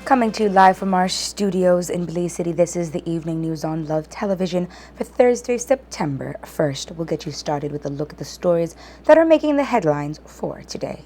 Coming to you live from our studios in Belize City, this is the evening news on Love Television for Thursday, September 1st. We'll get you started with a look at the stories that are making the headlines for today.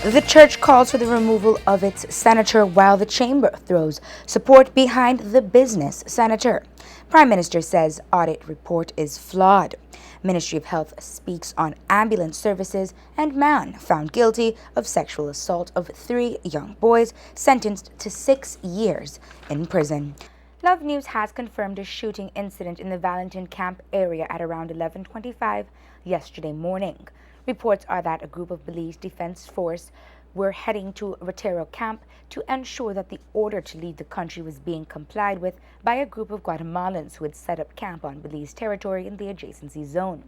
The church calls for the removal of its senator while the chamber throws support behind the business senator. Prime Minister says audit report is flawed. Ministry of Health speaks on ambulance services, and man found guilty of sexual assault of 3 young boys sentenced to 6 years in prison. Love News has confirmed a shooting incident in the Valentin Camp area at around 11:25 yesterday morning. Reports are that a group of Belize Defense Force were heading to Rotero Camp to ensure that the order to leave the country was being complied with by a group of Guatemalans who had set up camp on Belize territory in the adjacency zone.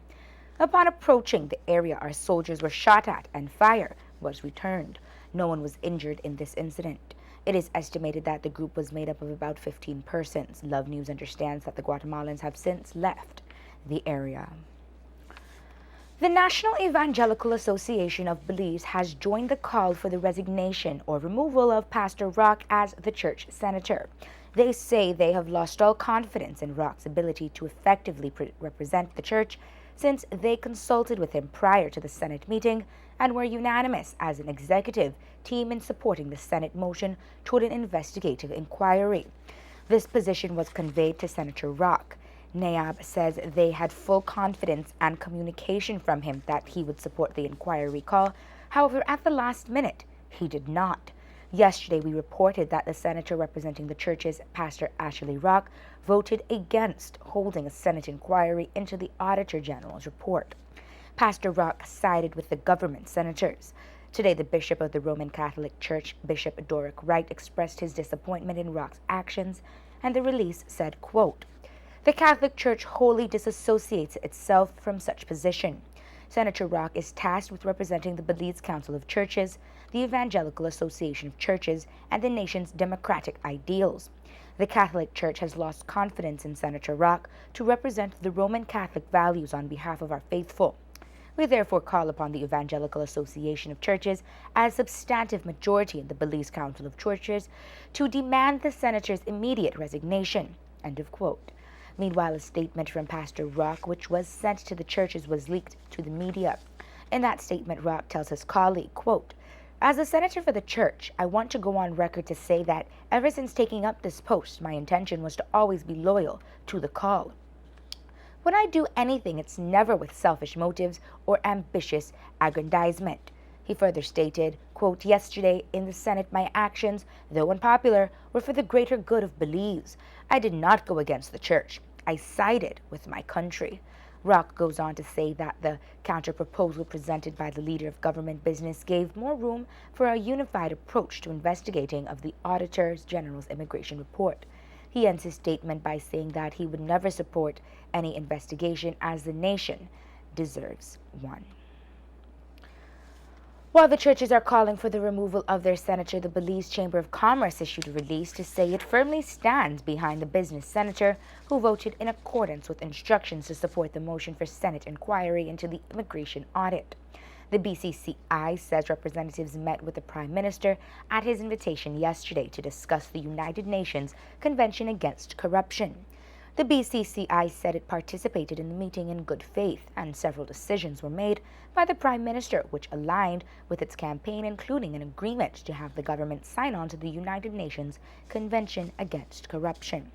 Upon approaching the area, our soldiers were shot at and fire was returned. No one was injured in this incident. It is estimated that the group was made up of about 15 persons. Love News understands that the Guatemalans have since left the area. The National Evangelical Association of Belize has joined the call for the resignation or removal of Pastor Rock as the church senator. They say they have lost all confidence in Rock's ability to effectively represent the church since they consulted with him prior to the Senate meeting and were unanimous as an executive team in supporting the Senate motion toward an investigative inquiry. This position was conveyed to Senator Rock. NAAB says they had full confidence and communication from him that he would support the inquiry call. However, at the last minute, he did not. Yesterday, we reported that the senator representing the church's Pastor Ashley Rock voted against holding a Senate inquiry into the Auditor General's report. Pastor Rock sided with the government senators. Today, the Bishop of the Roman Catholic Church, Bishop Doric Wright, expressed his disappointment in Rock's actions, and the release said, quote, "The Catholic Church wholly disassociates itself from such position. Senator Rock is tasked with representing the Belize Council of Churches, the Evangelical Association of Churches, and the nation's democratic ideals. The Catholic Church has lost confidence in Senator Rock to represent the Roman Catholic values on behalf of our faithful. We therefore call upon the Evangelical Association of Churches, as substantive majority in the Belize Council of Churches, to demand the senator's immediate resignation." End of quote. Meanwhile, a statement from Pastor Rock, which was sent to the churches, was leaked to the media. In that statement, Rock tells his colleague, quote, "As a senator for the church, I want to go on record to say that ever since taking up this post, my intention was to always be loyal to the call. When I do anything, it's never with selfish motives or ambitious aggrandizement." He further stated, quote, "Yesterday in the Senate, my actions, though unpopular, were for the greater good of Belize. I did not go against the church. I sided with my country." Rock goes on to say that the counter-proposal presented by the leader of government business gave more room for a unified approach to investigating of the Auditor General's immigration report. He ends his statement by saying that he would never support any investigation as the nation deserves one. While the churches are calling for the removal of their senator, the Belize Chamber of Commerce issued a release to say it firmly stands behind the business senator who voted in accordance with instructions to support the motion for Senate inquiry into the immigration audit. The BCCI says representatives met with the Prime Minister at his invitation yesterday to discuss the United Nations Convention Against Corruption. The BCCI said it participated in the meeting in good faith, and several decisions were made by the Prime Minister which aligned with its campaign, including an agreement to have the government sign on to the United Nations Convention Against Corruption.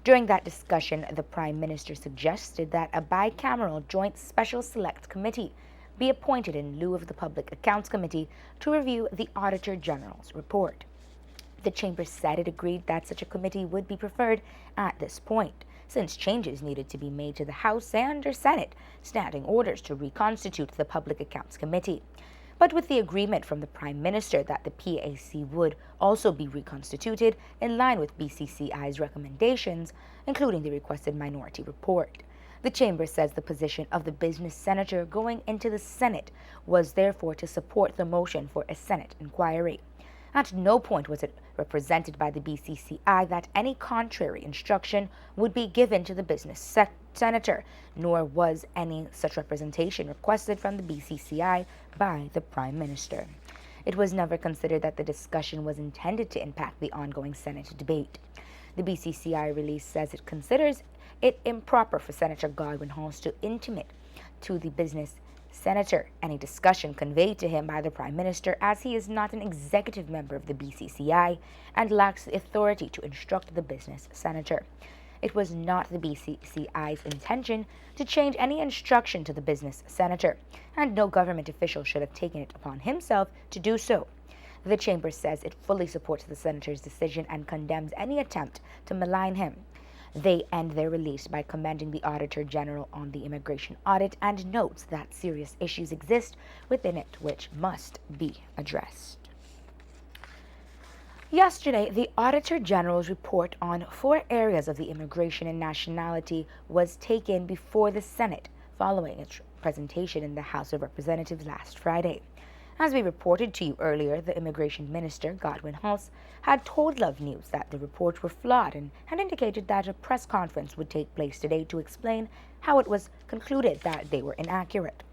During that discussion, the Prime Minister suggested that a bicameral joint special select committee be appointed in lieu of the Public Accounts Committee to review the Auditor General's report. The Chamber said it agreed that such a committee would be preferred at this point, since changes needed to be made to the House and or Senate standing orders to reconstitute the Public Accounts Committee. But with the agreement from the Prime Minister that the PAC would also be reconstituted in line with BCCI's recommendations, including the requested minority report. The Chamber says the position of the business senator going into the Senate was therefore to support the motion for a Senate inquiry. At no point was it represented by the BCCI that any contrary instruction would be given to the business senator, nor was any such representation requested from the BCCI by the Prime Minister. It was never considered that the discussion was intended to impact the ongoing Senate debate. The BCCI release says it considers it improper for Senator Godwin Halls to intimate to the business senator any discussion conveyed to him by the Prime Minister, as he is not an executive member of the BCCI and lacks the authority to instruct the business senator. It was not the BCCI's intention to change any instruction to the business senator, and no government official should have taken it upon himself to do so. The chamber says it fully supports the senator's decision and condemns any attempt to malign him. They end their release by commending the Auditor General on the immigration audit and notes that serious issues exist within it which must be addressed. Yesterday, the Auditor General's report on 4 areas of the immigration and nationality was taken before the Senate following its presentation in the House of Representatives last Friday. As we reported to you earlier, the Immigration Minister, Godwin Halls, had told Love News that the reports were flawed and had indicated that a press conference would take place today to explain how it was concluded that they were inaccurate.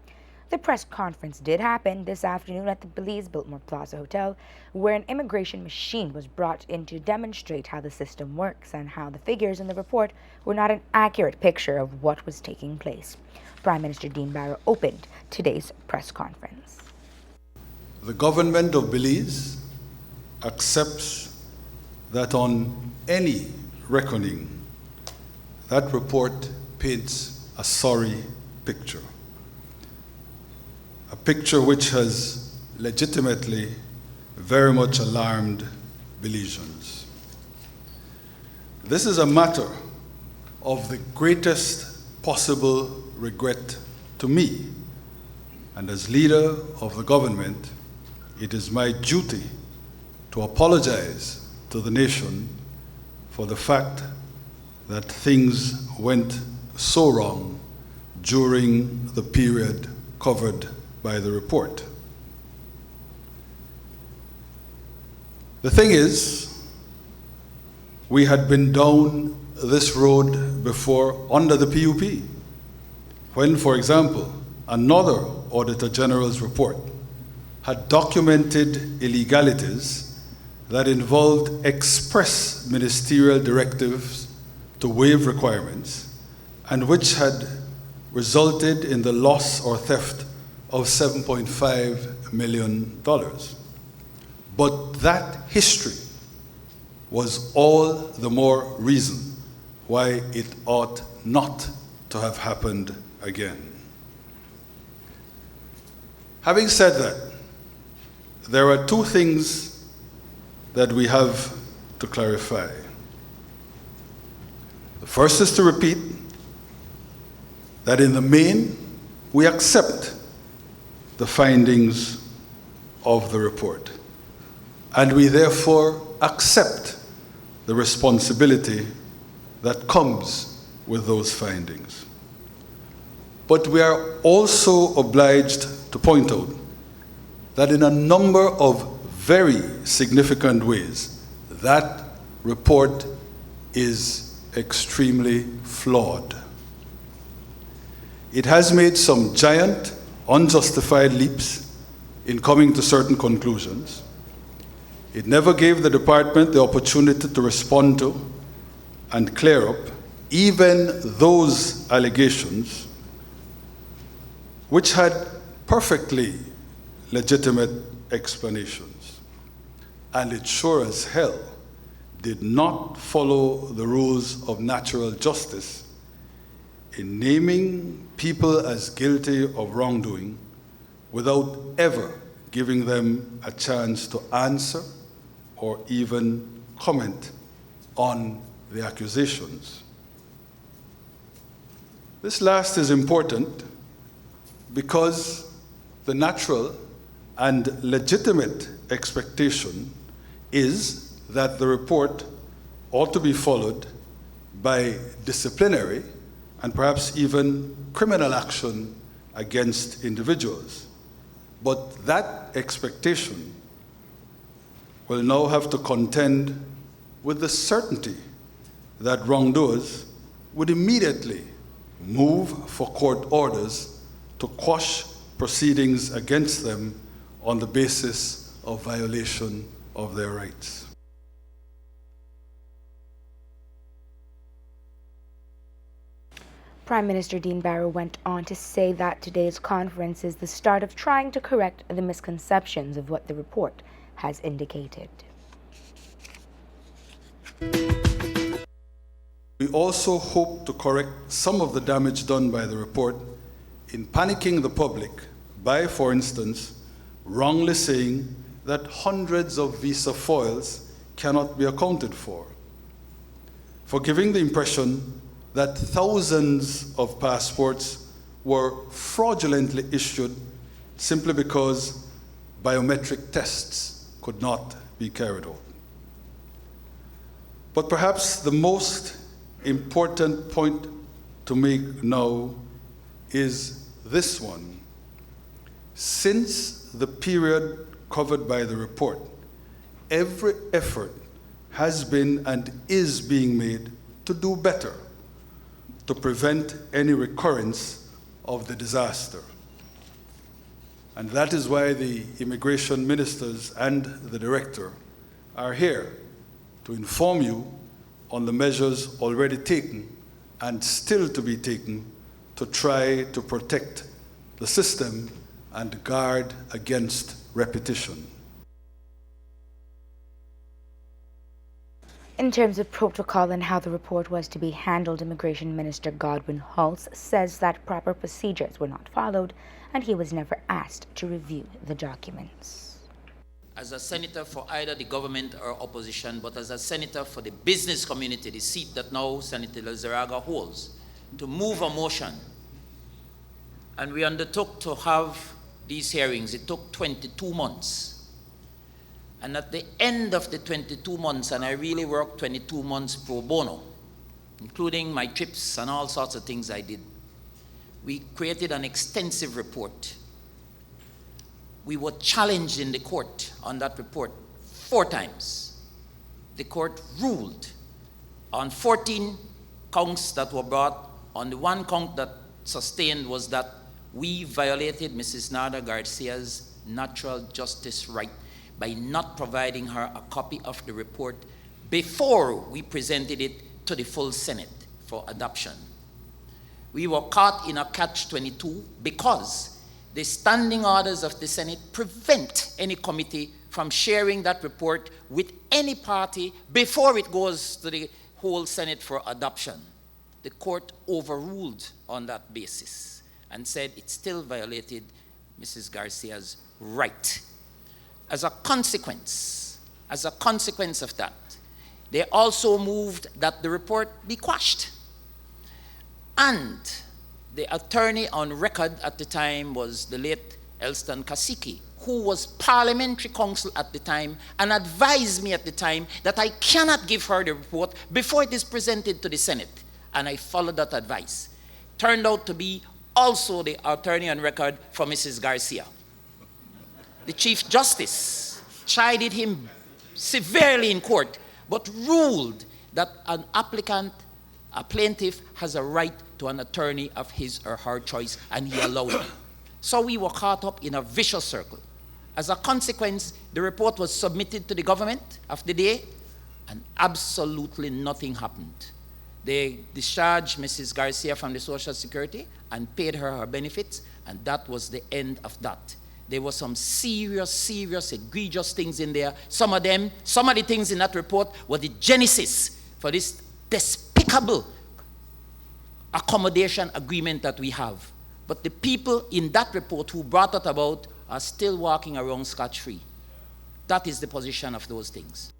The press conference did happen this afternoon at the Belize Biltmore Plaza Hotel, where an immigration machine was brought in to demonstrate how the system works and how the figures in the report were not an accurate picture of what was taking place. Prime Minister Dean Barrow opened today's press conference. The government of Belize accepts that on any reckoning, that report paints a sorry picture. A picture which has legitimately very much alarmed Belizeans. This is a matter of the greatest possible regret to me, and as leader of the government, it is my duty to apologize to the nation for the fact that things went so wrong during the period covered by the report. The thing is, we had been down this road before under the PUP, when, for example, another Auditor General's report had documented illegalities that involved express ministerial directives to waive requirements and which had resulted in the loss or theft of $7.5 million. But that history was all the more reason why it ought not to have happened again. Having said that, there are 2 things that we have to clarify. The first is to repeat that in the main, we accept the findings of the report, and we therefore accept the responsibility that comes with those findings. But we are also obliged to point out that in a number of very significant ways, that report is extremely flawed. It has made some giant, unjustified leaps in coming to certain conclusions. It never gave the department the opportunity to respond to and clear up even those allegations which had perfectly legitimate explanations. And it sure as hell did not follow the rules of natural justice in naming people as guilty of wrongdoing without ever giving them a chance to answer or even comment on the accusations. This last is important because the natural and legitimate expectation is that the report ought to be followed by disciplinary and perhaps even criminal action against individuals. But that expectation will now have to contend with the certainty that wrongdoers would immediately move for court orders to quash proceedings against them on the basis of violation of their rights. Prime Minister Dean Barrow went on to say that today's conference is the start of trying to correct the misconceptions of what the report has indicated. We also hope to correct some of the damage done by the report in panicking the public by, for instance, wrongly saying that hundreds of visa foils cannot be accounted for giving the impression that thousands of passports were fraudulently issued simply because biometric tests could not be carried out. But perhaps the most important point to make now is this one. Since the period covered by the report, every effort has been and is being made to do better, to prevent any recurrence of the disaster. And that is why the immigration ministers and the director are here to inform you on the measures already taken and still to be taken to try to protect the system and guard against repetition. In terms of protocol and how the report was to be handled, Immigration Minister Godwin Hulse says that proper procedures were not followed and he was never asked to review the documents. As a senator for either the government or opposition, but as a senator for the business community, the seat that now Senator Lizarraga holds, to move a motion. And we undertook to have these hearings. It took 22 months. And at the end of the 22 months, and I really worked 22 months pro bono, including my trips and all sorts of things I did, we created an extensive report. We were challenged in the court on that report 4 times. The court ruled on 14 counts that were brought. On the one count that sustained was that we violated Mrs. Narda Garcia's natural justice right by not providing her a copy of the report before we presented it to the full Senate for adoption. We were caught in a catch-22 because the standing orders of the Senate prevent any committee from sharing that report with any party before it goes to the whole Senate for adoption. The court overruled on that basis and said it still violated Mrs. Garcia's right. As a consequence of that, they also moved that the report be quashed. And the attorney on record at the time was the late Elston Kasiki, who was parliamentary counsel at the time and advised me at the time that I cannot give her the report before it is presented to the Senate. And I followed that advice. Turned out to be also the attorney on record for Mrs. Garcia. The Chief Justice chided him severely in court, but ruled that an applicant, a plaintiff, has a right to an attorney of his or her choice, and he allowed it. So we were caught up in a vicious circle. As a consequence, the report was submitted to the government of the day, and absolutely nothing happened. They discharged Mrs. Garcia from the Social Security and paid her her benefits, and that was the end of that. There were some serious, egregious things in there. Some of the things in that report were the genesis for this despicable accommodation agreement that we have. But the people in that report who brought it about are still walking around scot-free. That is the position of those things.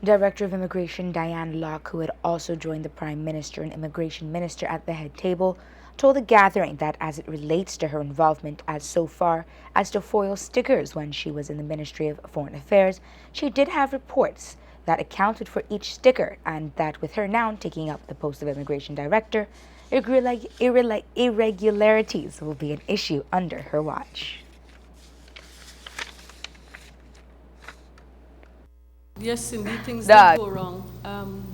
Director of Immigration Diane Locke, who had also joined the Prime Minister and Immigration Minister at the head table, told the gathering that as it relates to her involvement as so far as to foil stickers when she was in the Ministry of Foreign Affairs, she did have reports that accounted for each sticker, and that with her now taking up the post of Immigration Director, irregularities will be an issue under her watch. Yes, indeed, things That did go wrong.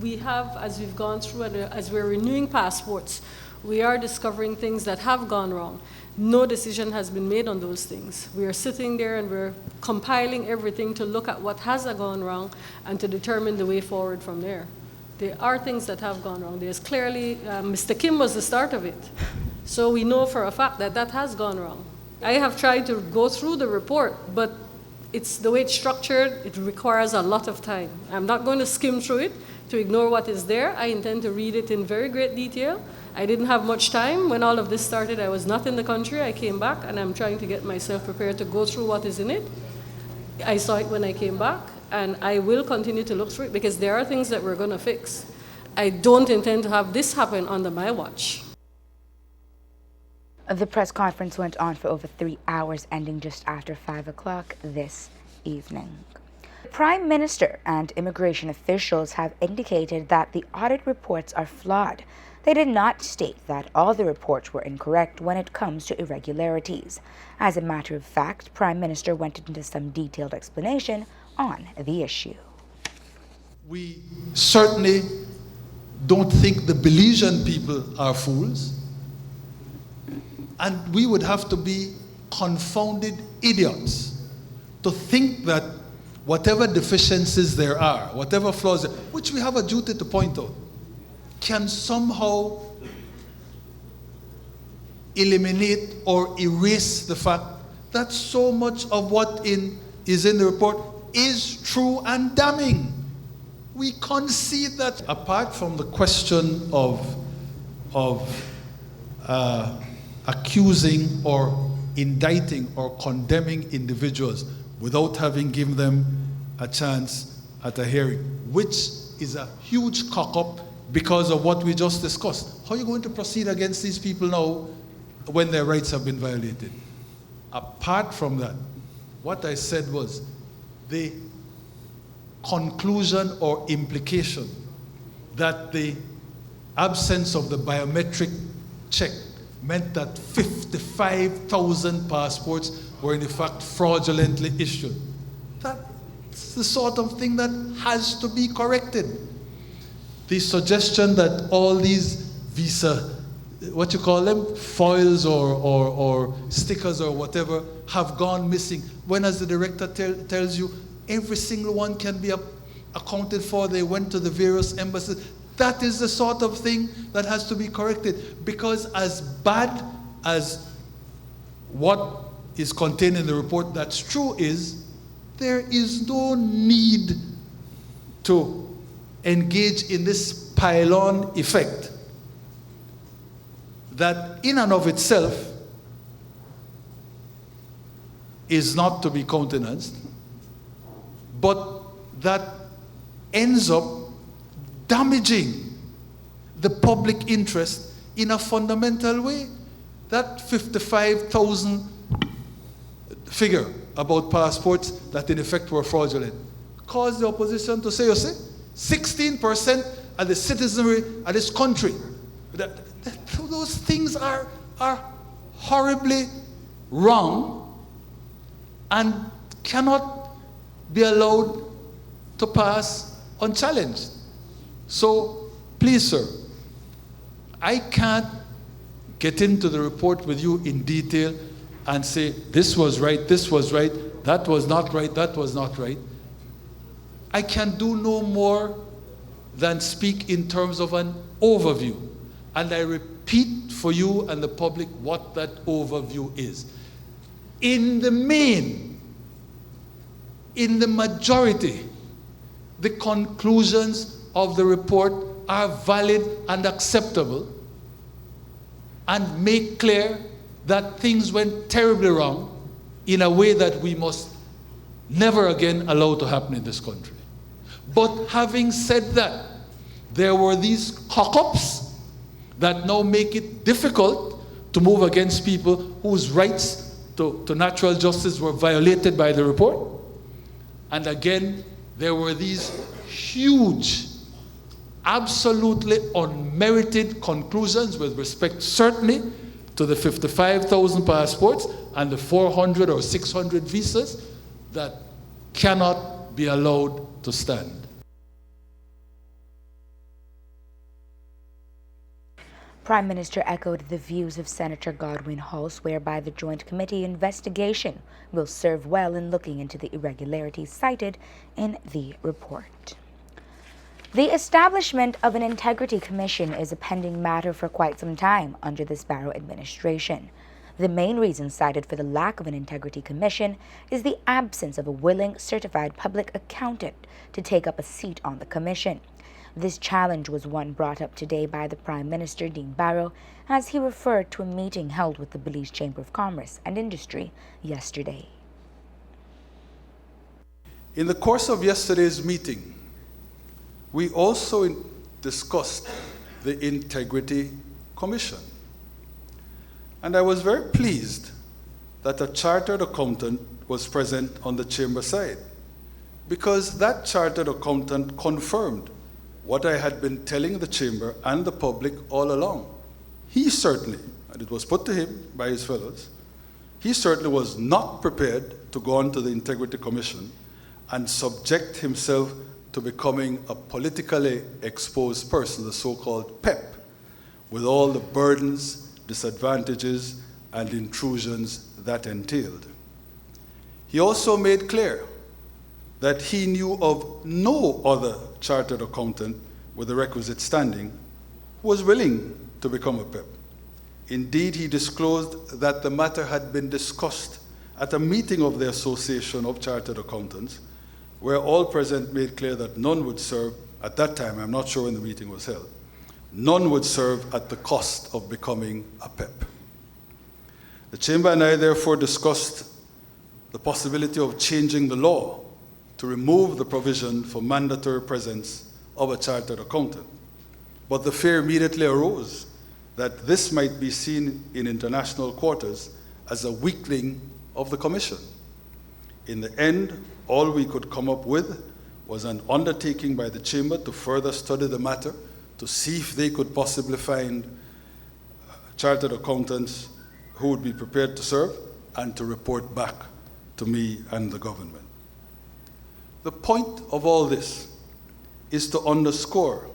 We have, as we've gone through and as we're renewing passports, we are discovering things that have gone wrong. No decision has been made on those things. We are sitting there and we're compiling everything to look at what has gone wrong and to determine the way forward from there. There are things that have gone wrong. There's clearly, Mr. Kim was the start of it. So we know for a fact that that has gone wrong. I have tried to go through the report, but it's the way it's structured, it requires a lot of time. I'm not going to skim through it to ignore what is there. I intend to read it in very great detail. I didn't have much time when all of this started. I was not in the country. I came back, and I'm trying to get myself prepared to go through what is in it. I saw it when I came back, and I will continue to look through it because there are things that we're going to fix. I don't intend to have this happen under my watch. The press conference went on for over 3 hours, ending just after 5 o'clock this evening. The Prime Minister and immigration officials have indicated that the audit reports are flawed. They did not state that all the reports were incorrect when it comes to irregularities. As a matter of fact, Prime Minister went into some detailed explanation on the issue. We certainly don't think the Belizean people are fools. And we would have to be confounded idiots to think that whatever deficiencies there are, whatever flaws, which we have a duty to point out, can somehow eliminate or erase the fact that so much of what is in the report is true and damning. We concede that. Apart from the question of accusing or indicting or condemning individuals without having given them a chance at a hearing, which is a huge cock-up because of what we just discussed. How are you going to proceed against these people now when their rights have been violated? Apart from that, what I said was the conclusion or implication that the absence of the biometric check meant that 55,000 passports were in fact fraudulently issued. That's the sort of thing that has to be corrected. The suggestion that all these visa, what you call them, foils or stickers or whatever, have gone missing, when, as the director tells you, every single one can be accounted for. They went to the various embassies. That is the sort of thing that has to be corrected, because as bad as what is contained in the report that's true is, there is no need to engage in this pile-on effect that in and of itself is not to be countenanced, but that ends up damaging the public interest in a fundamental way. That 55,000 figure about passports that in effect were fraudulent caused the opposition to say, you see, 16% of the citizenry of this country. Those things are horribly wrong and cannot be allowed to pass unchallenged. So, please, sir, I can't get into the report with you in detail and say, this was right, that was not right, that was not right. I can do no more than speak in terms of an overview. And I repeat for you and the public what that overview is. In the main, in the majority, the conclusions of the report are valid and acceptable and make clear that things went terribly wrong in a way that we must never again allow to happen in this country. But having said that, there were these cock-ups that now make it difficult to move against people whose rights to natural justice were violated by the report. And again, there were these huge, absolutely unmerited conclusions with respect certainly to the 55,000 passports and the 400 or 600 visas that cannot be allowed to stand. Prime Minister echoed the views of Senator Godwin House, whereby the Joint Committee investigation will serve well in looking into the irregularities cited in the report. The establishment of an integrity commission is a pending matter for quite some time under this Barrow administration. The main reason cited for the lack of an integrity commission is the absence of a willing certified public accountant to take up a seat on the commission. This challenge was one brought up today by the Prime Minister, Dean Barrow, as he referred to a meeting held with the Belize Chamber of Commerce and Industry yesterday. In the course of yesterday's meeting, we also discussed the Integrity Commission. And I was very pleased that a chartered accountant was present on the Chamber side, because that chartered accountant confirmed what I had been telling the Chamber and the public all along. He certainly, and it was put to him by his fellows, he certainly was not prepared to go on to the Integrity Commission and subject himself to becoming a politically exposed person, the so-called PEP, with all the burdens, disadvantages, and intrusions that entailed. He also made clear that he knew of no other chartered accountant with the requisite standing who was willing to become a PEP. Indeed, he disclosed that the matter had been discussed at a meeting of the Association of Chartered Accountants, where all present made clear that none would serve, at that time, I'm not sure when the meeting was held, none would serve at the cost of becoming a PEP. The Chamber and I therefore discussed the possibility of changing the law to remove the provision for mandatory presence of a chartered accountant. But the fear immediately arose that this might be seen in international quarters as a weakening of the Commission. In the end, all we could come up with was an undertaking by the Chamber to further study the matter, to see if they could possibly find chartered accountants who would be prepared to serve, and to report back to me and the government. The point of all this is to underscore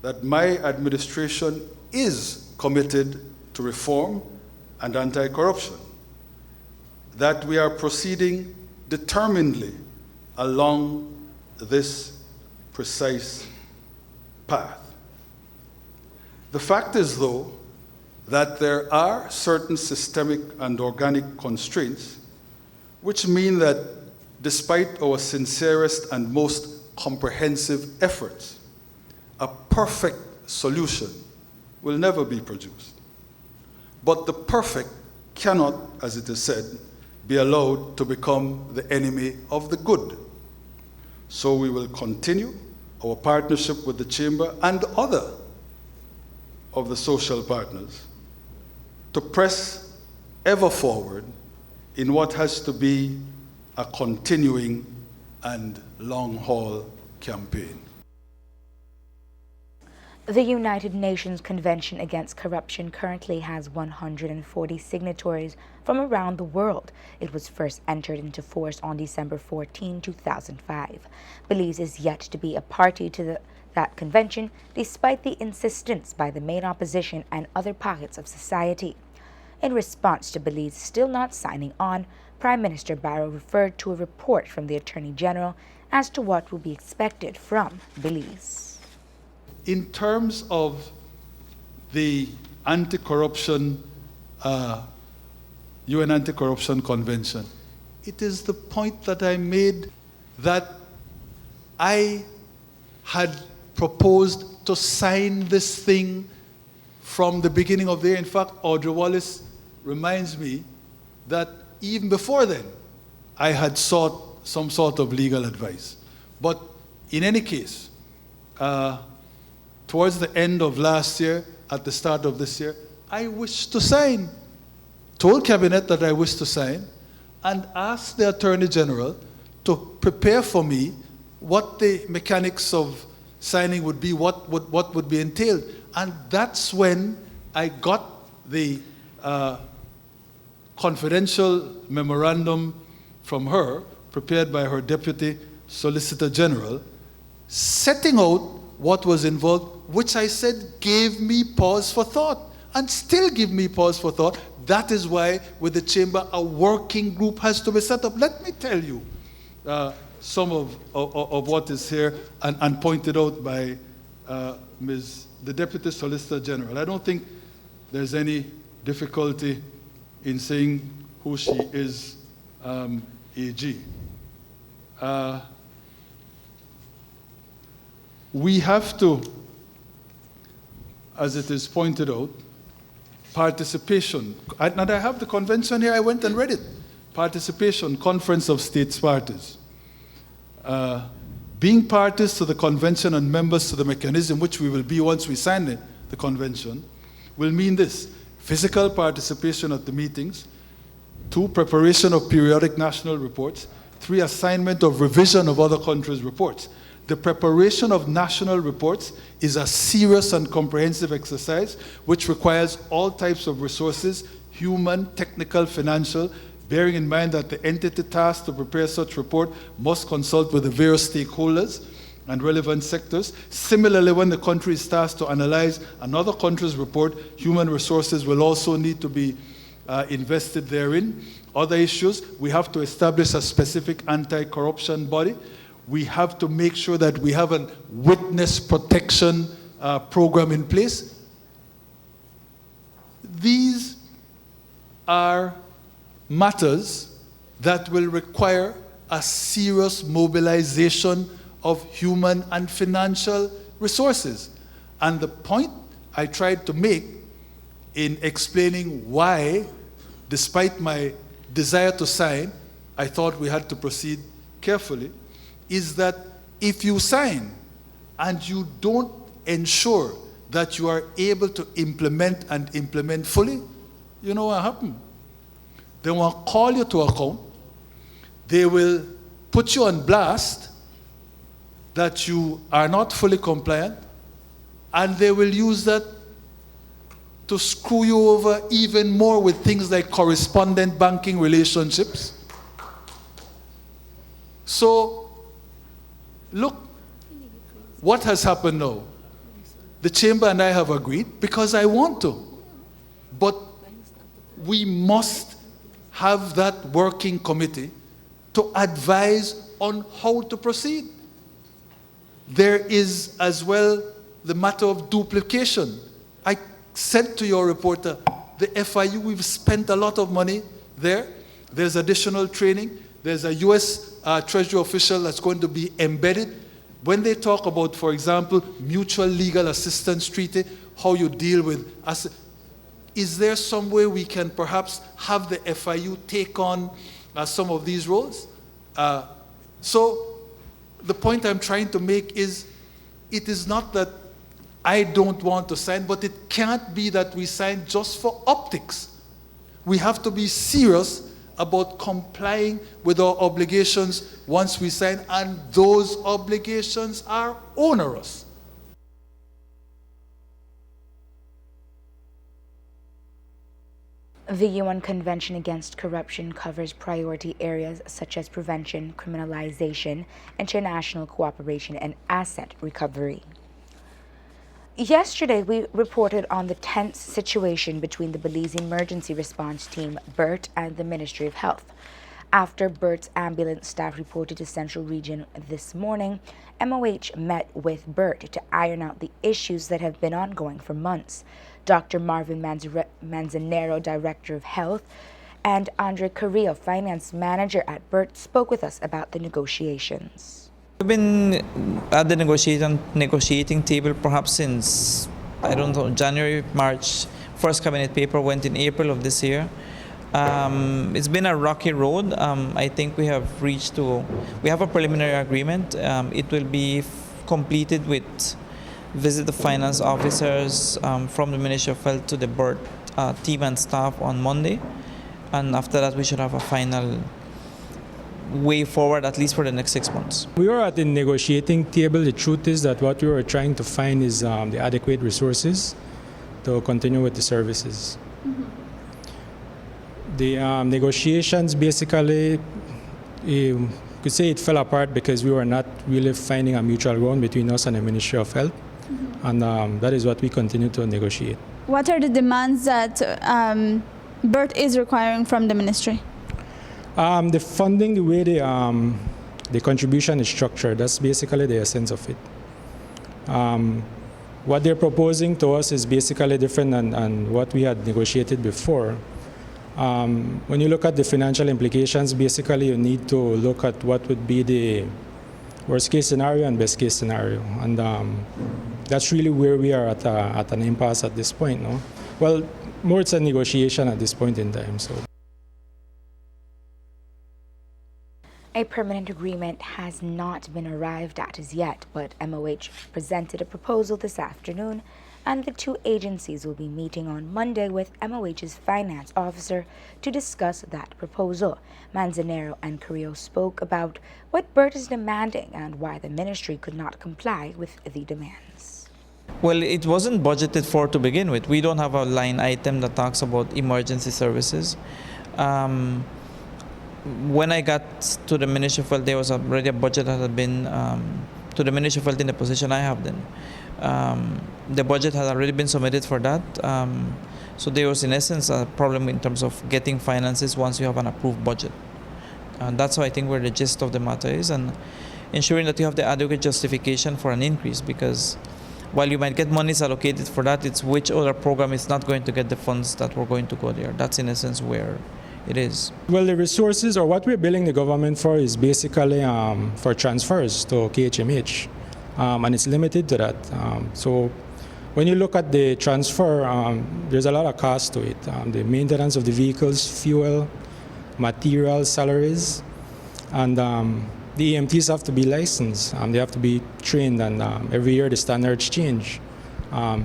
that my administration is committed to reform and anti-corruption, that we are proceeding determinedly along this precise path. The fact is, though, that there are certain systemic and organic constraints which mean that despite our sincerest and most comprehensive efforts, a perfect solution will never be produced. But the perfect cannot, as it is said, be allowed to become the enemy of the good. So we will continue our partnership with the Chamber and other of the social partners to press ever forward in what has to be a continuing and long-haul campaign. The United Nations Convention Against Corruption currently has 140 signatories from around the world. It was first entered into force on December 14, 2005. Belize is yet to be a party to that convention, despite the insistence by the main opposition and other pockets of society. In response to Belize still not signing on, Prime Minister Barrow referred to a report from the Attorney General as to what will be expected from Belize. In terms of the anti-corruption, UN Anti-Corruption Convention, it is the point that I made that I had proposed to sign this thing from the beginning of the year. In fact, Audrey Wallace reminds me that even before then, I had sought some sort of legal advice. But in any case, towards the end of last year, at the start of this year, I wished to sign. Told Cabinet that I wished to sign, and asked the Attorney General to prepare for me what the mechanics of signing would be, what would be entailed. And that's when I got the confidential memorandum from her, prepared by her deputy, Solicitor General, setting out what was involved, which I said gave me pause for thought, and still give me pause for thought. That is why, with the Chamber, a working group has to be set up. Let me tell you some of what is here, and pointed out by the Deputy Solicitor General. I don't think there's any difficulty in saying who she is, AG. We have to, as it is pointed out, participation. And I have the convention here, I went and read it. Participation, Conference of States Parties. Being parties to the convention and members to the mechanism, which we will be once we sign the convention, will mean this: physical participation at the meetings, 2, preparation of periodic national reports, 3, assignment of revision of other countries' reports. The preparation of national reports is a serious and comprehensive exercise which requires all types of resources, human, technical, financial, bearing in mind that the entity tasked to prepare such report must consult with the various stakeholders and relevant sectors. Similarly, when the country is tasked to analyze another country's report, human resources will also need to be invested therein. Other issues, we have to establish a specific anti-corruption body. We have to make sure that we have a witness protection program in place. These are matters that will require a serious mobilization of human and financial resources. And the point I tried to make in explaining why, despite my desire to sign, I thought we had to proceed carefully, is that if you sign and you don't ensure that you are able to implement fully, you know what happens? They will call you to account. They will put you on blast that you are not fully compliant, and they will use that to screw you over even more with things like correspondent banking relationships. So, look, what has happened now? The Chamber and I have agreed, because I want to. But we must have that working committee to advise on how to proceed. There is as well the matter of duplication. I said to your reporter, the FIU, we've spent a lot of money there. There's additional training. There's a U.S. Treasury official that's going to be embedded. When they talk about, for example, mutual legal assistance treaty, how you deal with us, is there some way we can perhaps have the FIU take on some of these roles? So the point I'm trying to make is, it is not that I don't want to sign, but it can't be that we sign just for optics. We have to be serious about complying with our obligations once we sign, and those obligations are onerous. The UN Convention Against Corruption covers priority areas such as prevention, criminalization, international cooperation, and asset recovery. Yesterday, we reported on the tense situation between the Belize Emergency Response Team, BERT, and the Ministry of Health. After BERT's ambulance staff reported to Central Region this morning, MOH met with BERT to iron out the issues that have been ongoing for months. Dr. Marvin Manzanero, Director of Health, and Andre Carrillo, Finance Manager at BERT, spoke with us about the negotiations. We've been at the negotiating table perhaps since, I don't know, January, March. First cabinet paper went in April of this year. It's been a rocky road. I think we have a preliminary agreement. It will be completed with visit the finance officers from the Ministry of Health to the BERT team and staff on Monday. And after that, we should have a final way forward, at least for the next 6 months. We were at the negotiating table. The truth is that what we were trying to find is the adequate resources to continue with the services. Mm-hmm. The negotiations basically could say it fell apart because we were not really finding a mutual ground between us and the Ministry of Health. And that is what we continue to negotiate. What are the demands that BERT is requiring from the ministry? The funding, the way the contribution is structured, that's basically the essence of it. What they're proposing to us is basically different than what we had negotiated before. When you look at the financial implications, basically you need to look at what would be the worst case scenario and best case scenario. And that's really where we are at an impasse at this point. No? Well, more it's a negotiation at this point in time. So. A permanent agreement has not been arrived at as yet, but MOH presented a proposal this afternoon, and the two agencies will be meeting on Monday with MOH's finance officer to discuss that proposal. Manzanero and Carrillo spoke about what BERT is demanding and why the ministry could not comply with the demands. Well, it wasn't budgeted for to begin with. We don't have a line item that talks about emergency services. When I got to the Ministry of Health, there was already a budget that had been to the Ministry of Health in the position I have then. The budget had already been submitted for that. So there was, in essence, a problem in terms of getting finances once you have an approved budget. And that's how I think where the gist of the matter is, and ensuring that you have the adequate justification for an increase, because while you might get monies allocated for that, it's which other program is not going to get the funds that were going to go there. That's in essence where it is. Well, the resources, or what we're billing the government for, is basically for transfers to KHMH, and it's limited to that. So when you look at the transfer, there's a lot of cost to it. The maintenance of the vehicles, fuel, materials, salaries, and the EMTs have to be licensed. They have to be trained, and every year the standards change.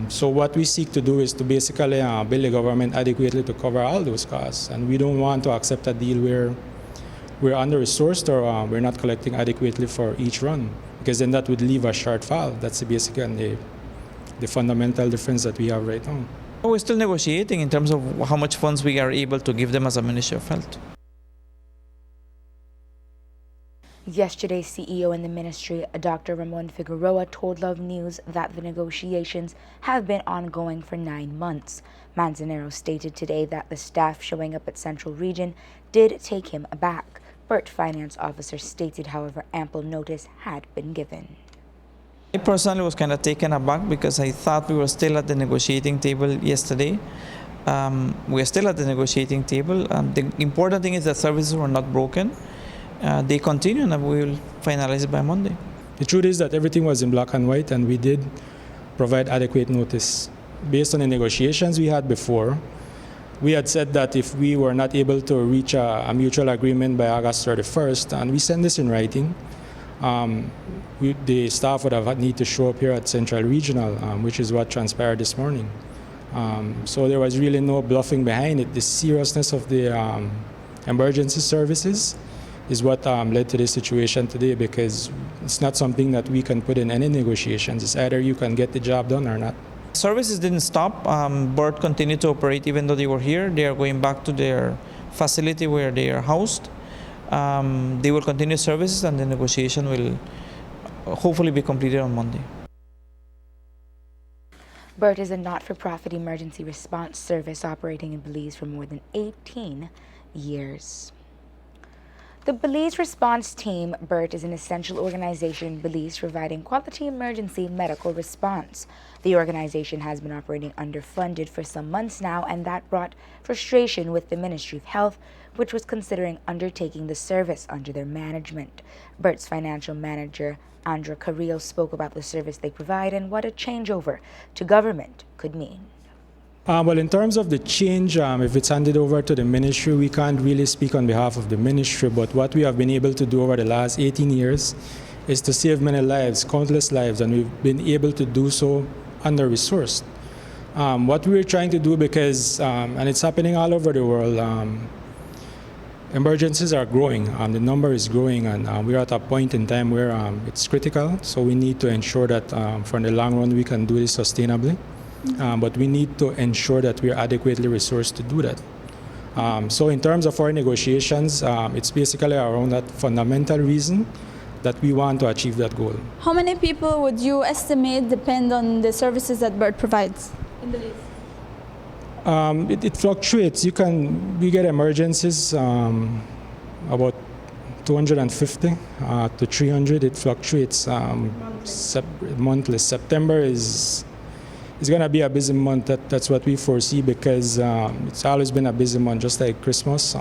So what we seek to do is to basically bill the government adequately to cover all those costs, and we don't want to accept a deal where we're under-resourced or we're not collecting adequately for each run, because then that would leave a shortfall. That's basically the fundamental difference that we have right now. We're still negotiating in terms of how much funds we are able to give them as a Ministry of Health. Yesterday, CEO in the ministry, Dr. Ramon Figueroa, told Love News that the negotiations have been ongoing for 9 months. Manzanero stated today that the staff showing up at Central Region did take him aback. BERT finance officer stated, however, ample notice had been given. I personally was kind of taken aback because I thought we were still at the negotiating table yesterday. We're still at the negotiating table. The important thing is that services were not broken. They continue, and we will finalize it by Monday. The truth is that everything was in black and white, and we did provide adequate notice. Based on the negotiations we had before, we had said that if we were not able to reach a mutual agreement by August 31st, and we sent this in writing, the staff would have need to show up here at Central Regional, which is what transpired this morning. So there was really no bluffing behind it. The seriousness of the emergency services is what led to this situation today, because it's not something that we can put in any negotiations. It's either you can get the job done or not. Services didn't stop. BERT continued to operate even though they were here. They are going back to their facility where they are housed. They will continue services, and the negotiation will hopefully be completed on Monday. BERT is a not-for-profit emergency response service operating in Belize for more than 18 years. The Belize Response Team, BERT, is an essential organization in Belize providing quality emergency medical response. The organization has been operating underfunded for some months now, and that brought frustration with the Ministry of Health, which was considering undertaking the service under their management. BERT's financial manager, Andra Carrillo, spoke about the service they provide and what a changeover to government could mean. Well, in terms of the change, if it's handed over to the ministry, we can't really speak on behalf of the ministry, but what we have been able to do over the last 18 years is to save many lives, countless lives, and we've been able to do so under-resourced. What we're trying to do, because, and it's happening all over the world, emergencies are growing, the number is growing, and we're at a point in time where it's critical, so we need to ensure that for the long run we can do this sustainably. But we need to ensure that we are adequately resourced to do that. So in terms of our negotiations, it's basically around that fundamental reason that we want to achieve that goal. How many people would you estimate depend on the services that BERT provides in the lease? It fluctuates. We get emergencies about 250 to 300. It fluctuates monthly. September is going to be a busy month. That's what we foresee because it's always been a busy month, just like Christmas.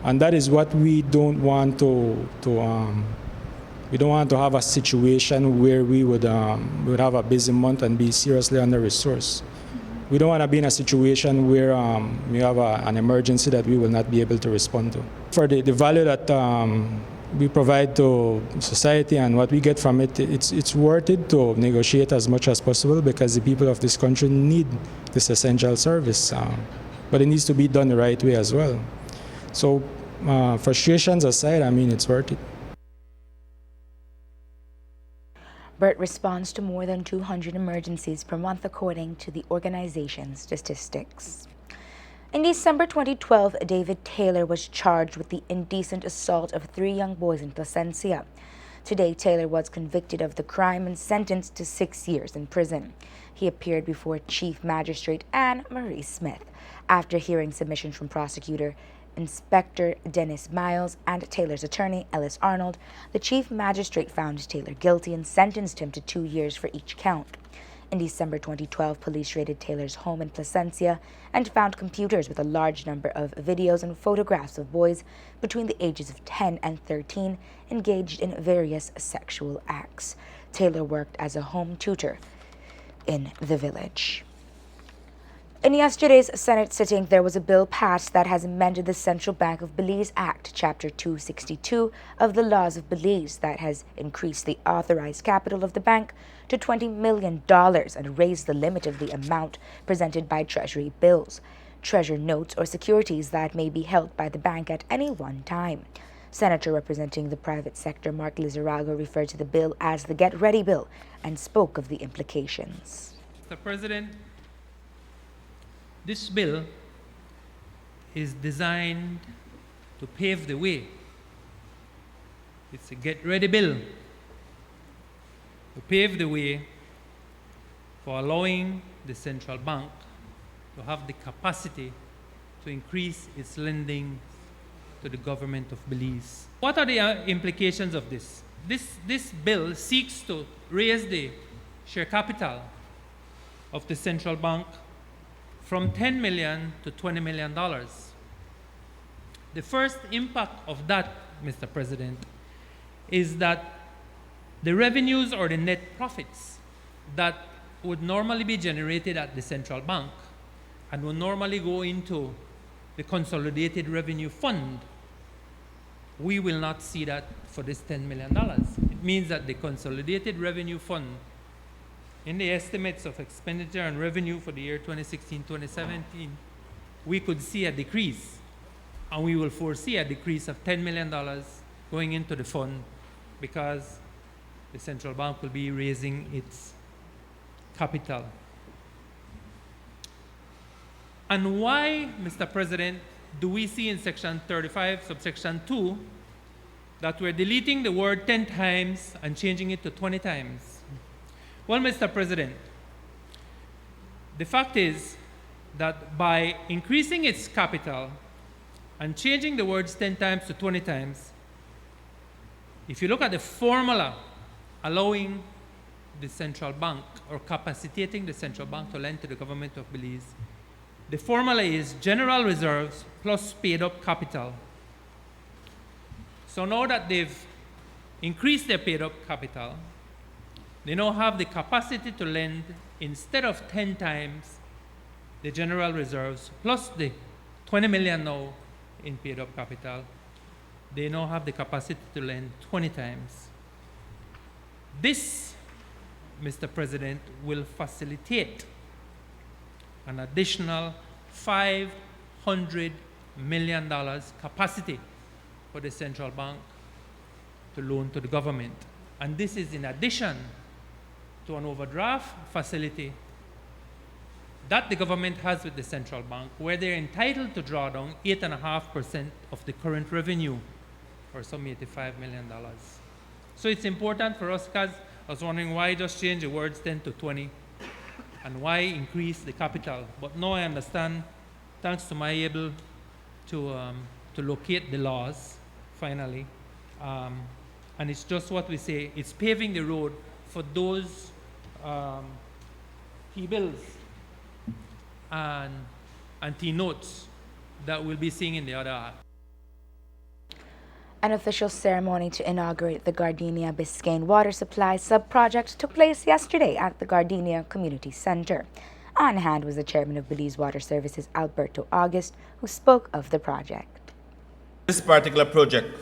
And that is what we don't want to we don't want to have a situation where we would have a busy month and be seriously under-resourced. We don't want to be in a situation where we have an emergency that we will not be able to respond to. For the value that we provide to society and what we get from it, it's worth it to negotiate as much as possible because the people of this country need this essential service. But it needs to be done the right way as well. So frustrations aside, I mean, it's worth it. BERT responds to more than 200 emergencies per month according to the organization's statistics. In December 2012, David Taylor was charged with the indecent assault of 3 young boys in Placencia. Today, Taylor was convicted of the crime and sentenced to 6 years in prison. He appeared before Chief Magistrate Anne Marie Smith after hearing submissions from prosecutor Inspector Dennis Miles and Taylor's attorney Ellis Arnold. The Chief Magistrate found Taylor guilty and sentenced him to 2 years for each count. In December 2012, police raided Taylor's home in Placencia and found computers with a large number of videos and photographs of boys between the ages of 10 and 13 engaged in various sexual acts. Taylor worked as a home tutor in the village. In yesterday's Senate sitting, there was a bill passed that has amended the Central Bank of Belize Act, Chapter 262 of the Laws of Belize, that has increased the authorized capital of the bank to $20 million and raised the limit of the amount presented by Treasury bills, treasure notes, or securities that may be held by the bank at any one time. Senator representing the private sector Mark Lizarraga referred to the bill as the Get Ready Bill and spoke of the implications. Mr. President, this bill is designed to pave the way. It's a get-ready bill to pave the way for allowing the central bank to have the capacity to increase its lending to the government of Belize. What are the implications of this? This bill seeks to raise the share capital of the central bank from $10 million to $20 million. The first impact of that, Mr. President, is that the revenues or the net profits that would normally be generated at the central bank and would normally go into the Consolidated Revenue Fund, we will not see that for this $10 million. It means that the Consolidated Revenue Fund, in the estimates of expenditure and revenue for the year 2016-2017, we could see a decrease, and we will foresee a decrease of $10 million going into the fund because the central bank will be raising its capital. And why, Mr. President, do we see in Section 35, subsection 2, that we're deleting the word 10 times and changing it to 20 times? Well, Mr. President, the fact is that by increasing its capital and changing the words 10 times to 20 times, if you look at the formula allowing the central bank or capacitating the central bank to lend to the government of Belize, the formula is general reserves plus paid up capital. So now that they've increased their paid up capital, they now have the capacity to lend, instead of 10 times the general reserves plus the 20 million now in paid up capital, they now have the capacity to lend 20 times. This, Mr. President, will facilitate an additional $500 million capacity for the central bank to loan to the government. And this is in addition to an overdraft facility that the government has with the central bank, where they're entitled to draw down 8.5% of the current revenue, or some $85 million. So it's important for us, because I was wondering why just change the words 10 to 20, and why increase the capital. But now I understand, thanks to my able to locate the laws, finally. And it's just what we say, it's paving the road for those T-bills and T-notes that we'll be seeing in the other act. An official ceremony to inaugurate the Gardenia Biscayne water supply sub-project took place yesterday at the Gardenia Community Center. On hand was the chairman of Belize Water Services, Alberto August, who spoke of the project. This particular project,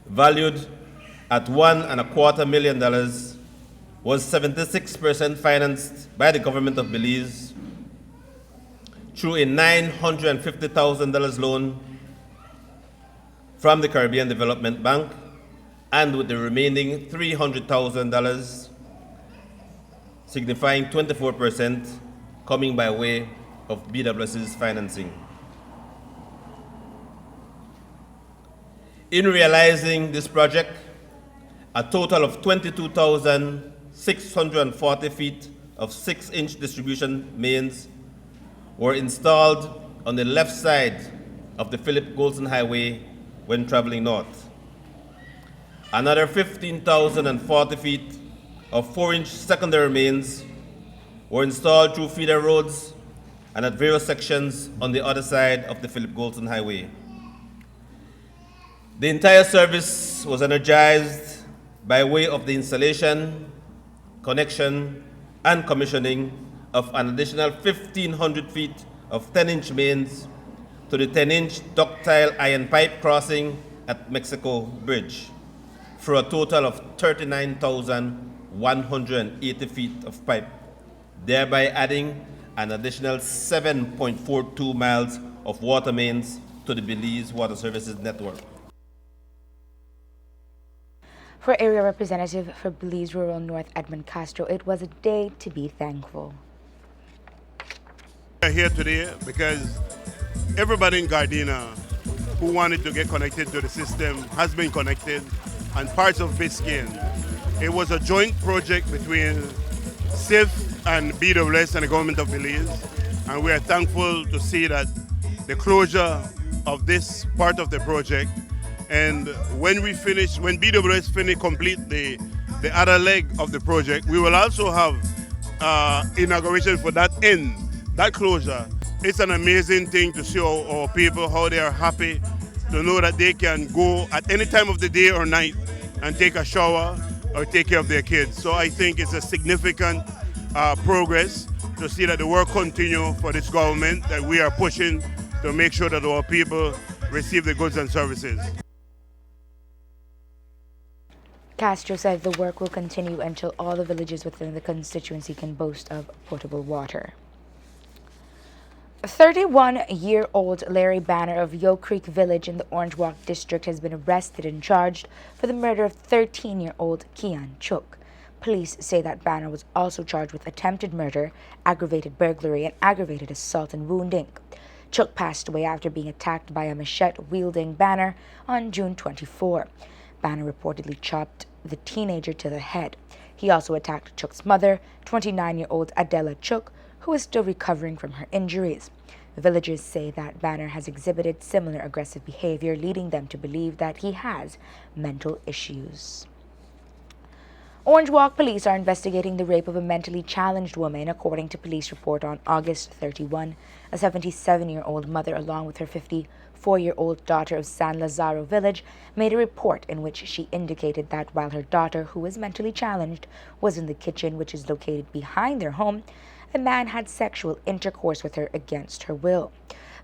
valued at $1.25 million, was 76% financed by the government of Belize through a $950,000 loan from the Caribbean Development Bank, and with the remaining $300,000, signifying 24%, coming by way of BWS's financing. In realizing this project, a total of 22,640 feet of 6-inch distribution mains were installed on the left side of the Philip Goldson Highway when traveling north. Another 15,040 feet of 4-inch secondary mains were installed through feeder roads and at various sections on the other side of the Philip Goldson Highway. The entire service was energized by way of the installation, connection, and commissioning of an additional 1,500 feet of 10-inch mains to the 10-inch ductile iron pipe crossing at Mexico Bridge, for a total of 39,180 feet of pipe, thereby adding an additional 7.42 miles of water mains to the Belize Water Services network. For Area Representative for Belize Rural North, Edmund Castro, it was a day to be thankful. We are here today because everybody in Gardenia who wanted to get connected to the system has been connected, and parts of Biscayne. It was a joint project between SIF and BWS and the government of Belize, and we are thankful to see that the closure of this part of the project. And when BWS complete the other leg of the project, we will also have inauguration for that end, that closure. It's an amazing thing to see our people, how they are happy to know that they can go at any time of the day or night and take a shower or take care of their kids. So I think it's a significant progress to see that the work continue for this government, that we are pushing to make sure that our people receive the goods and services. Castro said the work will continue until all the villages within the constituency can boast of potable water. 31-year-old Larry Banner of Yo Creek Village in the Orange Walk district has been arrested and charged for the murder of 13-year-old Kian Chuk. Police say that Banner was also charged with attempted murder, aggravated burglary, and aggravated assault and wounding. Chuk passed away after being attacked by a machete-wielding Banner on June 24. Banner reportedly chopped the teenager to the head. He also attacked Chuk's mother, 29-year-old Adela Chuk, who is still recovering from her injuries. The villagers say that Banner has exhibited similar aggressive behavior, leading them to believe that he has mental issues. Orange Walk police are investigating the rape of a mentally challenged woman, according to police report on August 31. A 77-year-old mother, along with her 54-year-old daughter of San Lazaro village, made a report in which she indicated that while her daughter, who is mentally challenged, was in the kitchen, which is located behind their home, a man had sexual intercourse with her against her will.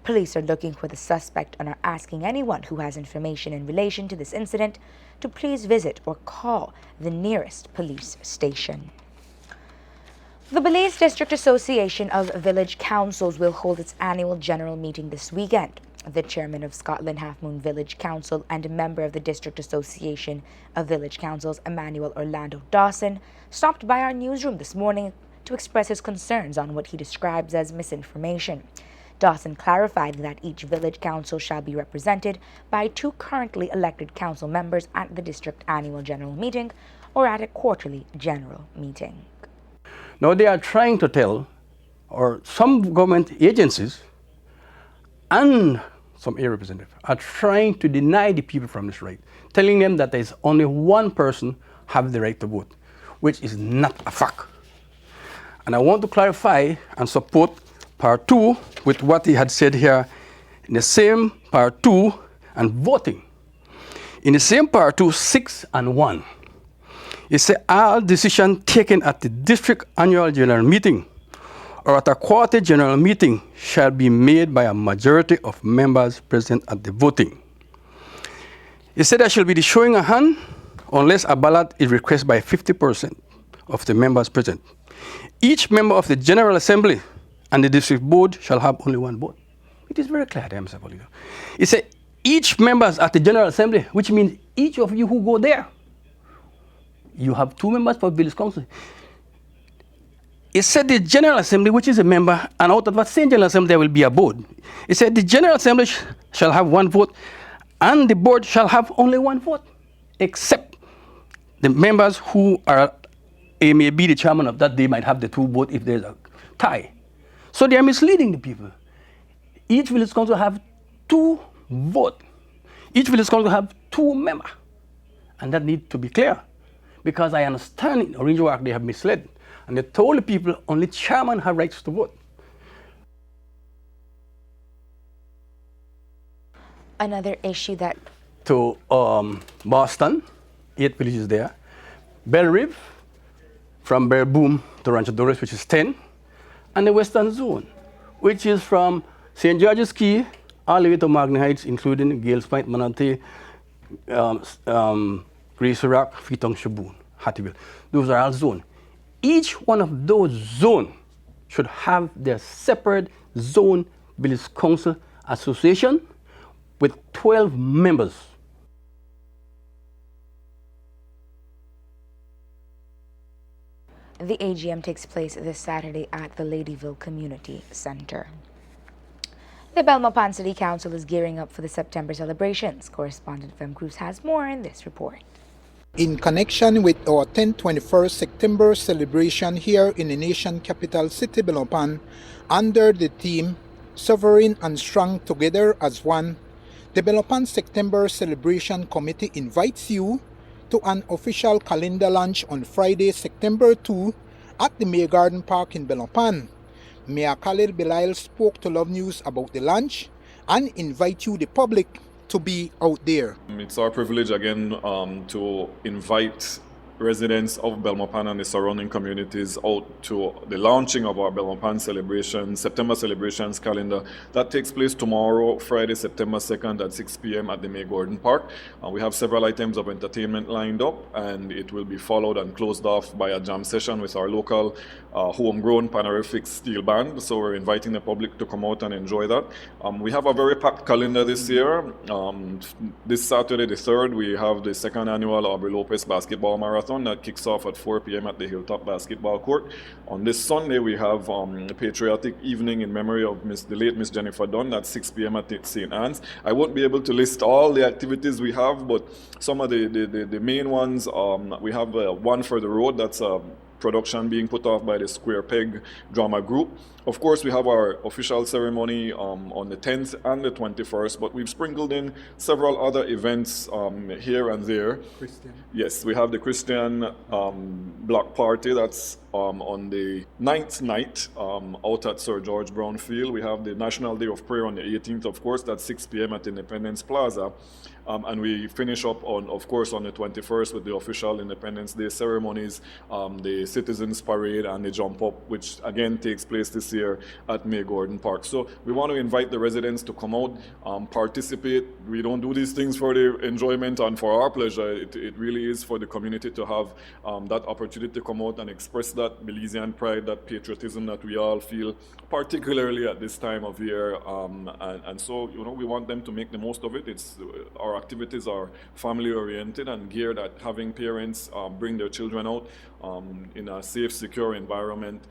Police are looking for the suspect and are asking anyone who has information in relation to this incident to please visit or call the nearest police station. The Belize District Association of Village Councils will hold its annual general meeting this weekend. The chairman of Scotland Half Moon Village Council and a member of the District Association of Village Councils, Emmanuel Orlando Dawson, stopped by our newsroom this morning to express his concerns on what he describes as misinformation. Dawson clarified that each village council shall be represented by 2 currently elected council members at the district annual general meeting or at a quarterly general meeting. Now they are trying to tell, or some government agencies and some area representatives are trying to deny the people from this right, telling them that there is only one person have the right to vote, which is not a fact. And I want to clarify and support part 2 with what he had said here in the same part 2 and voting. In the same part 2, 6 and 1, it said all decisions taken at the district annual general meeting or at a quarter general meeting shall be made by a majority of members present at the voting. It said there shall be the showing of hand unless a ballot is requested by 50% of the members present. Each member of the General Assembly and the district board shall have only 1 vote. It is very clear there, Mr. Polido. It said each members at the General Assembly, which means each of you who go there, you have 2 members for village council. It said the General Assembly, which is a member, and out of that same General Assembly there will be a board. It said the General Assembly shall have 1 vote and the board shall have only 1 vote, except the members who are, may be the chairman of that, they might have the 2 votes if there's a tie. So they are misleading the people. Each village council have 2 votes. Each village council have 2 members. And that needs to be clear. Because I understand in Orange Walk they have misled. And they told the people only chairman have rights to vote. Another issue that... To Boston, 8 villages there. Bell Rive, from Bear Boom to Rancho Dolores, which is 10. And the Western Zone, which is from St. George's Key all the way to Magna Heights, including Gales Point, Manatee, Grace Rock, Fitong, Shaboon, Hattieville. Those are all zones. Each one of those zones should have their separate zone village council association with 12 members. The AGM takes place this Saturday at the Ladyville Community Center. The Belmopan City Council is gearing up for the September celebrations. Correspondent Fem Cruz has more in this report. In connection with our 10th-21st September celebration here in the nation capital city Belmopan, under the theme Sovereign and Strong Together as One, the Belmopan September Celebration Committee invites you to an official calendar launch on Friday, September 2 at the May Garden Park in Belmopan. Mayor Khalil Belail spoke to Love News about the launch and invite you, the public, to be out there. It's our privilege again to invite residents of Belmopan and the surrounding communities out to the launching of our Belmopan celebrations, September celebrations calendar. That takes place tomorrow, Friday, September 2nd at 6 p.m. at the May Gordon Park. We have several items of entertainment lined up, and it will be followed and closed off by a jam session with our local homegrown Panarific steel band. So we're inviting the public to come out and enjoy that. We have a very packed calendar this year. This Saturday, the 3rd, we have the 2nd annual Aubrey Lopez Basketball Marathon that kicks off at 4 p.m. at the Hilltop Basketball Court. On this Sunday, we have a patriotic evening in memory of the late Miss Jennifer Dunn at 6 p.m. at St. Anne's. I won't be able to list all the activities we have, but some of the main ones, we have one for the road. That's a production being put off by the Square Peg Drama Group. Of course, we have our official ceremony on the 10th and the 21st, but we've sprinkled in several other events here and there. Christian. Yes, we have the Christian block party that's on the 9th night out at Sir George Brown Field. We have the National Day of Prayer on the 18th, of course, that's 6 p.m. at Independence Plaza. And we finish up of course, on the 21st with the official Independence Day ceremonies, the Citizens Parade and the Jump Up, which again takes place this year at May Gordon Park. So we want to invite the residents to come out, participate. We don't do these things for the enjoyment and for our pleasure. It really is for the community to have that opportunity to come out and express that that Belizean pride, that patriotism that we all feel, particularly at this time of year. And so, you know, we want them to make the most of it. Our activities are family-oriented and geared at having parents bring their children out in a safe, secure environment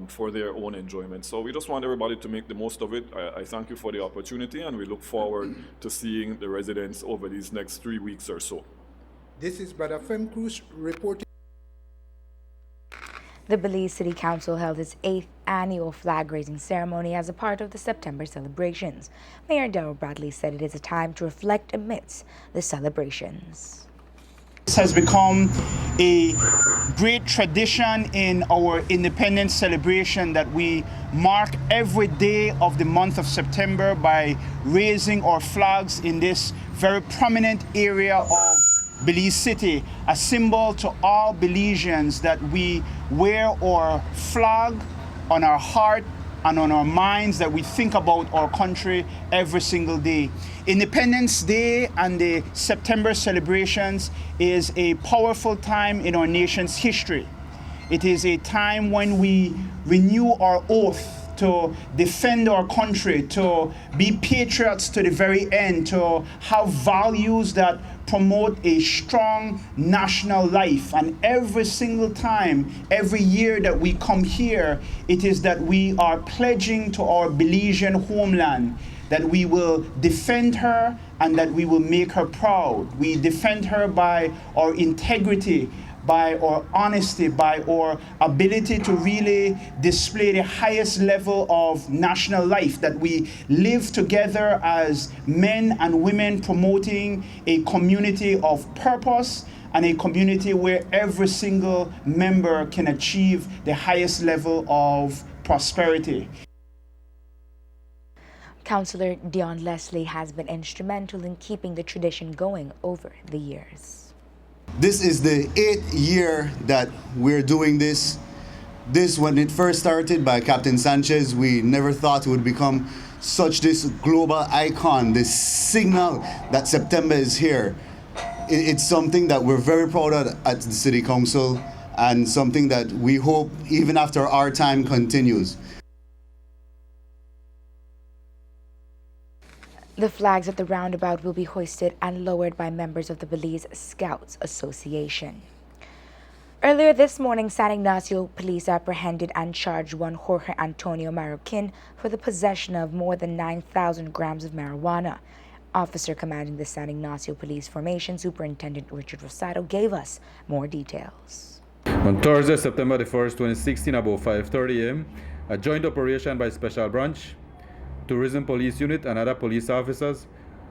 for their own enjoyment. So we just want everybody to make the most of it. I thank you for the opportunity, and we look forward to seeing the residents over these next 3 weeks or so. This is Brother Fem Cruz reporting. The Belize City Council held its 8th annual flag-raising ceremony as a part of the September celebrations. Mayor Darrell Bradley said it is a time to reflect amidst the celebrations. This has become a great tradition in our independence celebration that we mark every day of the month of September by raising our flags in this very prominent area of Belize City, a symbol to all Belizeans that we wear our flag on our heart and on our minds, that we think about our country every single day. Independence Day and the September celebrations is a powerful time in our nation's history. It is a time when we renew our oath to defend our country, to be patriots to the very end, to have values that promote a strong national life. And every single time, every year that we come here, it is that we are pledging to our Belizean homeland that we will defend her and that we will make her proud. We defend her by our integrity, by our honesty, by our ability to really display the highest level of national life, that we live together as men and women promoting a community of purpose and a community where every single member can achieve the highest level of prosperity. Councillor Dion Leslie has been instrumental in keeping the tradition going over the years. This is the 8th year that we're doing this. This, when it first started by Captain Sanchez, we never thought it would become such this global icon, this signal that September is here. It's something that we're very proud of at the City Council, and something that we hope even after our time continues. The flags at the roundabout will be hoisted and lowered by members of the Belize Scouts Association. Earlier this morning, San Ignacio police apprehended and charged one Jorge Antonio Marroquin for the possession of more than 9,000 grams of marijuana. Officer commanding the San Ignacio Police Formation, Superintendent Richard Rosado, gave us more details. On Thursday, September the 1st, 2016, about 5:30 a.m., a joint operation by Special Branch, Tourism Police Unit and other police officers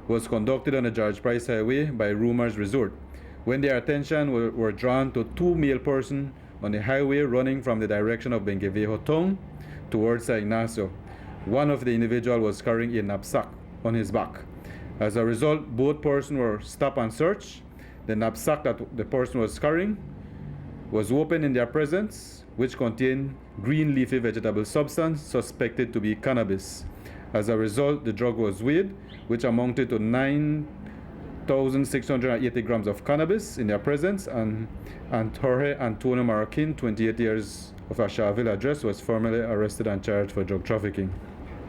was conducted on the George Price Highway by Rumors Resort, when their attention were drawn to 2 male persons on the highway running from the direction of Bengueviejo town towards San Ignacio. One of the individuals was carrying a knapsack on his back. As a result, both persons were stopped and searched. The knapsack that the person was carrying was opened in their presence, which contained green leafy vegetable substance suspected to be cannabis. As a result, the drug was weighed, which amounted to 9,680 grams of cannabis in their presence, and Jorge Antonio Marroquin, 28 years of Ashaville address, was formally arrested and charged for drug trafficking.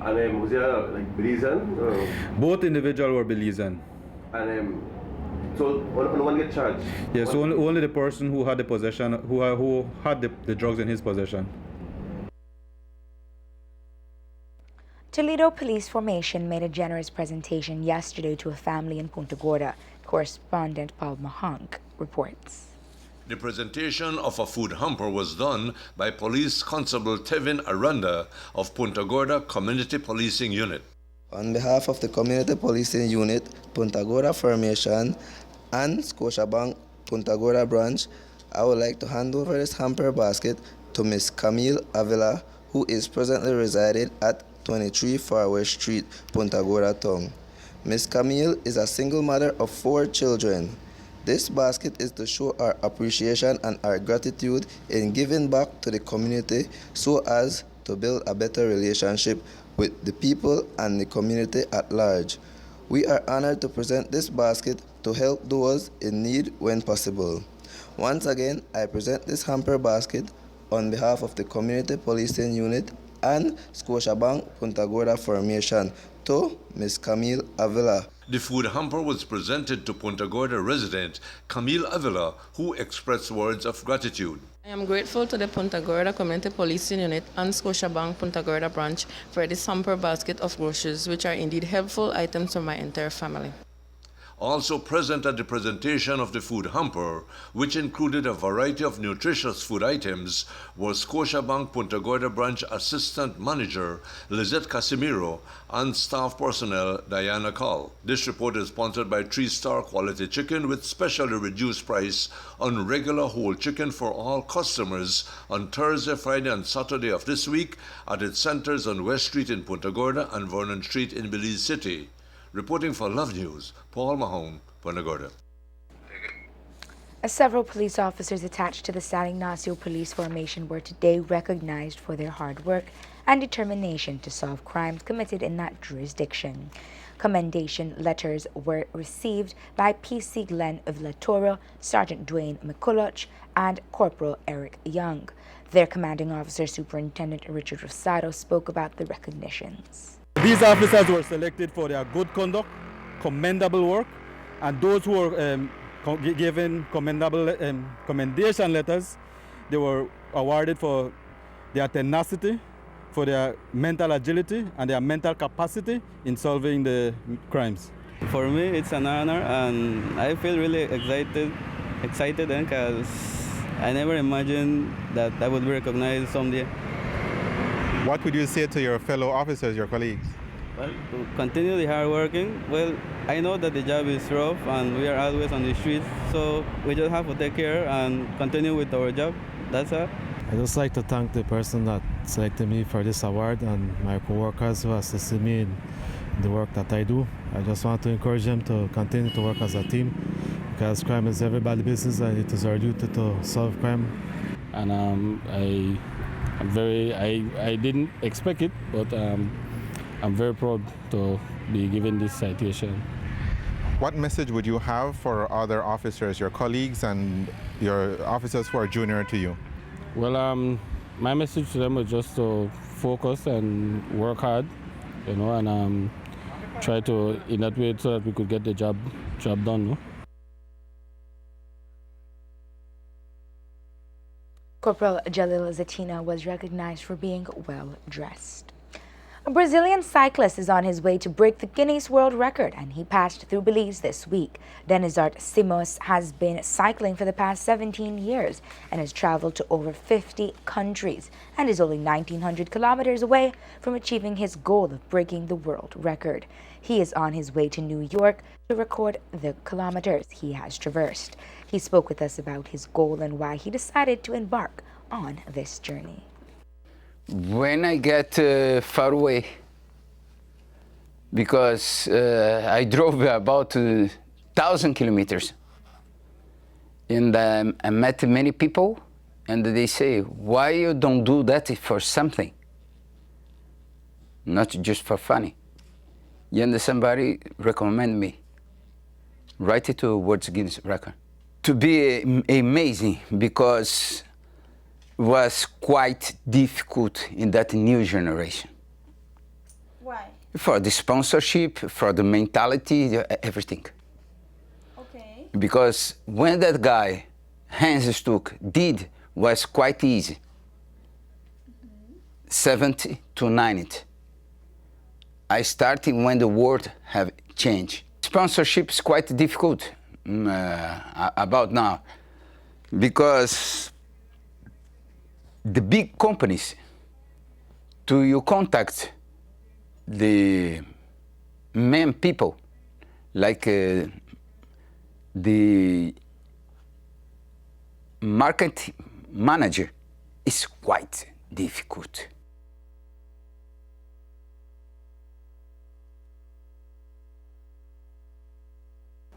And was there like Belizean? Both individuals were Belizean. And so only one get charged? Yes, only the person who had the possession, who had the drugs in his possession. Toledo Police Formation made a generous presentation yesterday to a family in Punta Gorda. Correspondent Paul Mahonk reports. The presentation of a food hamper was done by Police Constable Tevin Aranda of Punta Gorda Community Policing Unit. On behalf of the Community Policing Unit, Punta Gorda Formation, and Scotiabank Punta Gorda Branch, I would like to hand over this hamper basket to Ms. Camille Avila, who is presently residing at 23 Farway Street, Punta Gorda Town. Ms. Camille is a single mother of 4 children. This basket is to show our appreciation and our gratitude in giving back to the community so as to build a better relationship with the people and the community at large. We are honored to present this basket to help those in need when possible. Once again, I present this hamper basket on behalf of the Community Policing Unit and Scotiabank Punta Gorda Formation to Ms. Camille Avila. The food hamper was presented to Punta Gorda resident Camille Avila, who expressed words of gratitude. I am grateful to the Punta Gorda Community Policing Unit and Scotiabank Punta Gorda branch for this hamper basket of groceries, which are indeed helpful items for my entire family. Also present at the presentation of the food hamper, which included a variety of nutritious food items, was Scotiabank Punta Gorda Branch Assistant Manager Lizette Casimiro and staff personnel Diana Call. This report is sponsored by 3-Star Quality Chicken with specially reduced price on regular whole chicken for all customers on Thursday, Friday, and Saturday of this week at its centers on West Street in Punta Gorda and Vernon Street in Belize City. Reporting for Love News, Paul Mahone, Punta Gorda. Several police officers attached to the San Ignacio Police Formation were today recognized for their hard work and determination to solve crimes committed in that jurisdiction. Commendation letters were received by PC Glenn of La Toro, Sergeant Dwayne McCulloch, and Corporal Eric Young. Their commanding officer, Superintendent Richard Rosado, spoke about the recognitions. These officers were selected for their good conduct, commendable work, and those who were given commendation letters, they were awarded for their tenacity, for their mental agility, and their mental capacity in solving the crimes. For me, it's an honor, and I feel really excited because I never imagined that I would be recognized someday. What would you say to your fellow officers, your colleagues? Well, to continue the hard working. Well, I know that the job is rough and we are always on the streets, so we just have to take care and continue with our job. That's all. I'd just like to thank the person that selected me for this award and my co-workers who assisted me in the work that I do. I just want to encourage them to continue to work as a team because crime is everybody's business and it is our duty to solve crime. And I didn't expect it, but I'm very proud to be given this citation. What message would you have for other officers, your colleagues and your officers who are junior to you? Well, my message to them is just to focus and work hard, and try to, in that way, so that we could get the job done. No? Corporal Jalil Zatina was recognized for being well-dressed. A Brazilian cyclist is on his way to break the Guinness World Record, and he passed through Belize this week. Denizart Simos has been cycling for the past 17 years and has traveled to over 50 countries and is only 1,900 kilometers away from achieving his goal of breaking the world record. He is on his way to New York to record the kilometers he has traversed. He spoke with us about his goal and why he decided to embark on this journey. When I get far away, because I drove about 1,000 kilometers, and I met many people, and they say, why you don't do that for something, not just for funny? And somebody recommend me, write it to World Guinness Record. To be amazing, because was quite difficult in that new generation. Why? For the sponsorship, for the mentality, everything. Okay. Because when that guy, Hans Stuck, did, was quite easy. 70 to 90. I started when the world have changed. Sponsorship is quite difficult about now, because the big companies, do you contact the main people, like the market manager, is quite difficult.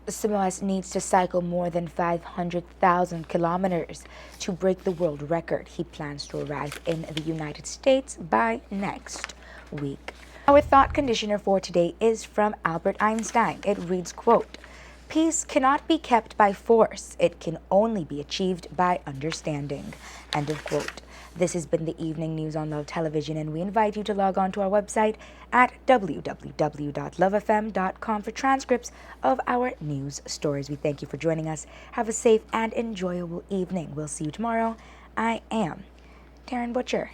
Simos needs to cycle more than 500,000 kilometers to break the world record. He plans to arrive in the United States by next week. Our thought conditioner for today is from Albert Einstein. It reads, quote, Peace cannot be kept by force. It can only be achieved by understanding. End of quote. This has been the Evening News on Love Television, and we invite you to log on to our website at www.lovefm.com for transcripts of our news stories. We thank you for joining us. Have a safe and enjoyable evening. We'll see you tomorrow. I am Taryn Butcher.